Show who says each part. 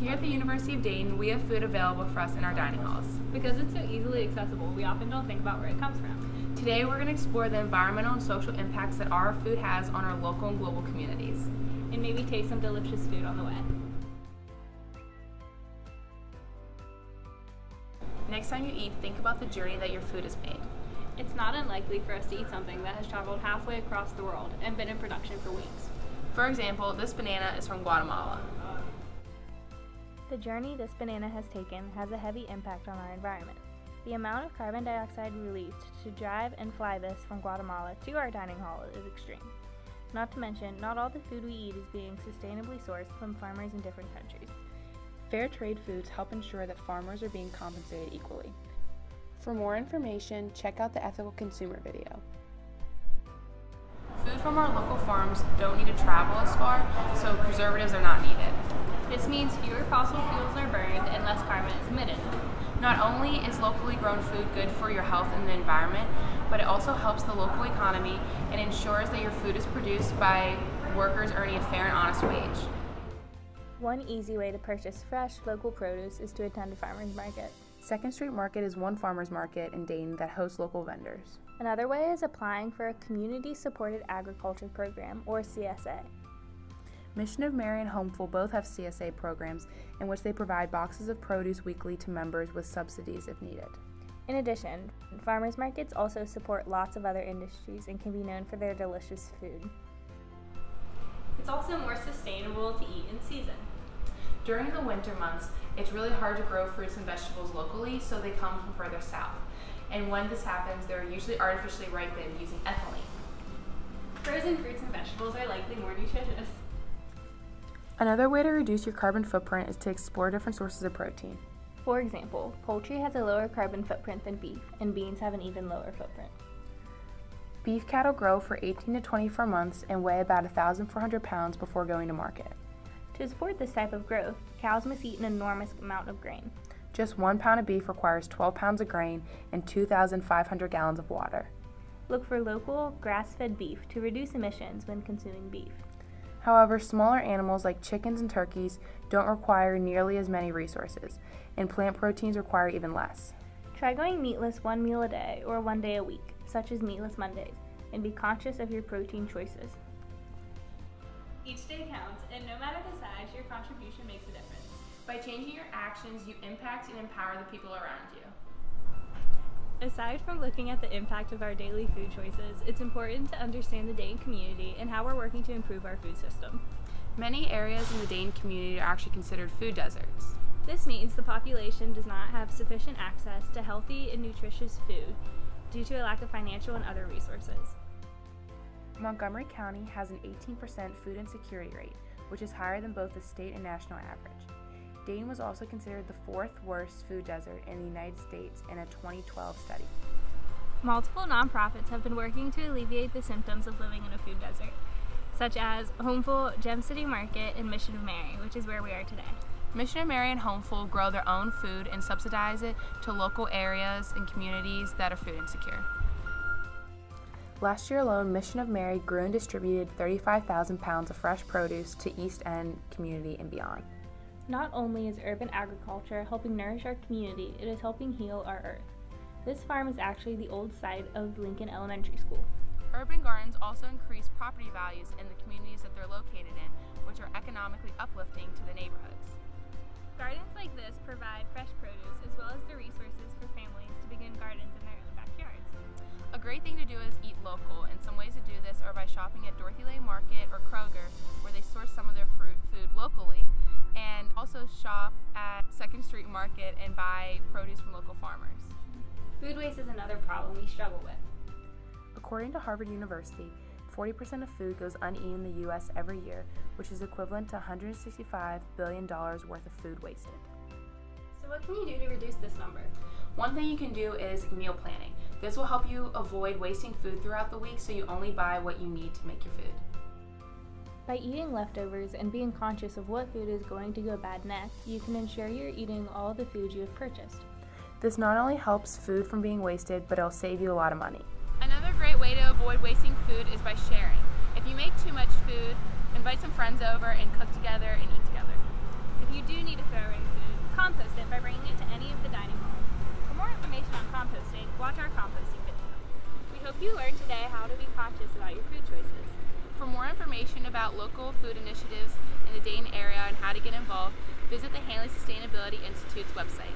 Speaker 1: Here at the University of Dayton, we have food available for us in our dining halls.
Speaker 2: Because it's so easily accessible, we often don't think about where it comes from.
Speaker 1: Today, we're going to explore the environmental and social impacts that our food has on our local and global communities.
Speaker 2: And maybe taste some delicious food on the way.
Speaker 1: Next time you eat, think about the journey that your food has made.
Speaker 2: It's not unlikely for us to eat something that has traveled halfway across the world and been in production for weeks.
Speaker 1: For example, this banana is from Guatemala.
Speaker 3: The journey this banana has taken has a heavy impact on our environment. The amount of carbon dioxide released to drive and fly this from Guatemala to our dining hall is extreme. Not to mention, not all the food we eat is being sustainably sourced from farmers in different countries.
Speaker 1: Fair trade foods help ensure that farmers are being compensated equally. For more information, check out the Ethical Consumer video. Food from our local farms don't need to travel as far, so preservatives are not needed.
Speaker 2: This means fewer fossil fuels are burned and less carbon is emitted.
Speaker 1: Not only is locally grown food good for your health and the environment, but it also helps the local economy and ensures that your food is produced by workers earning a fair and honest wage.
Speaker 3: One easy way to purchase fresh, local produce is to attend a farmer's market.
Speaker 1: 2nd Street Market is one farmer's market in Dayton that hosts local vendors.
Speaker 3: Another way is applying for a Community-Supported Agriculture Program, or CSA.
Speaker 1: Mission of Mary and Homeful both have CSA programs in which they provide boxes of produce weekly to members with subsidies if needed.
Speaker 3: In addition, farmers markets also support lots of other industries and can be known for their delicious food.
Speaker 2: It's also more sustainable to eat in season.
Speaker 1: During the winter months, it's really hard to grow fruits and vegetables locally, so they come from further south. And when this happens, they're usually artificially ripened using ethylene.
Speaker 2: Frozen fruits and vegetables are likely more nutritious.
Speaker 1: Another way to reduce your carbon footprint is to explore different sources of protein.
Speaker 3: For example, poultry has a lower carbon footprint than beef, and beans have an even lower footprint.
Speaker 1: Beef cattle grow for 18 to 24 months and weigh about 1,400 pounds before going to market.
Speaker 3: To support this type of growth, cows must eat an enormous amount of grain.
Speaker 1: Just 1 pound of beef requires 12 pounds of grain and 2,500 gallons of water.
Speaker 3: Look for local, grass-fed beef to reduce emissions when consuming beef.
Speaker 1: However, smaller animals like chickens and turkeys don't require nearly as many resources, and plant proteins require even less.
Speaker 3: Try going meatless one meal a day or one day a week, such as Meatless Mondays, and be conscious of your protein choices.
Speaker 2: Each day counts, and no matter the size, your contribution makes a difference.
Speaker 1: By changing your actions, you impact and empower the people around you.
Speaker 2: Aside from looking at the impact of our daily food choices, it's important to understand the Dayton community and how we're working to improve our food system.
Speaker 1: Many areas in the Dayton community are actually considered food deserts.
Speaker 2: This means the population does not have sufficient access to healthy and nutritious food due to a lack of financial and other resources.
Speaker 1: Montgomery County has an 18% food insecurity rate, which is higher than both the state and national average. Dayton was also considered the 4th worst food desert in the United States in a 2012 study.
Speaker 3: Multiple nonprofits have been working to alleviate the symptoms of living in a food desert, such as Homeful, Gem City Market, and Mission of Mary, which is where we are today.
Speaker 1: Mission of Mary and Homeful grow their own food and subsidize it to local areas and communities that are food insecure. Last year alone, Mission of Mary grew and distributed 35,000 pounds of fresh produce to East End community and beyond.
Speaker 3: Not only is urban agriculture helping nourish our community, it is helping heal our earth. This farm is actually the old site of Lincoln Elementary School.
Speaker 1: Urban gardens also increase property values in the communities that they're located in, which are economically uplifting to the neighborhoods.
Speaker 3: Gardens like this provide fresh produce as well as the resources for families to begin gardens in their own backyards.
Speaker 1: A great thing to do is eat local, and some ways to do this are by shopping at Dorothy Lane Market or Kroger, where they source some of their food locally, and also shop at 2nd Street Market and buy produce from local farmers.
Speaker 2: Food waste is another problem we struggle with.
Speaker 1: According to Harvard University, 40% of food goes uneaten in the U.S. every year, which is equivalent to $165 billion worth of food wasted.
Speaker 2: So what can you do to reduce this number?
Speaker 1: One thing you can do is meal planning. This will help you avoid wasting food throughout the week, so you only buy what you need to make your food.
Speaker 3: By eating leftovers and being conscious of what food is going to go bad next, you can ensure you're eating all the food you have purchased.
Speaker 1: This not only helps food from being wasted, but it'll save you a lot of money.
Speaker 2: Another great way to avoid wasting food is by sharing. If you make too much food, invite some friends over and cook together and eat together. If you do need to throw away food, compost it by bringing it to any of the dining halls. For more information on composting, watch our composting video. We hope you learned today how to be conscious about your food choices.
Speaker 1: For more information about local food initiatives in the Dayton area and how to get involved, visit the Hanley Sustainability Institute's website.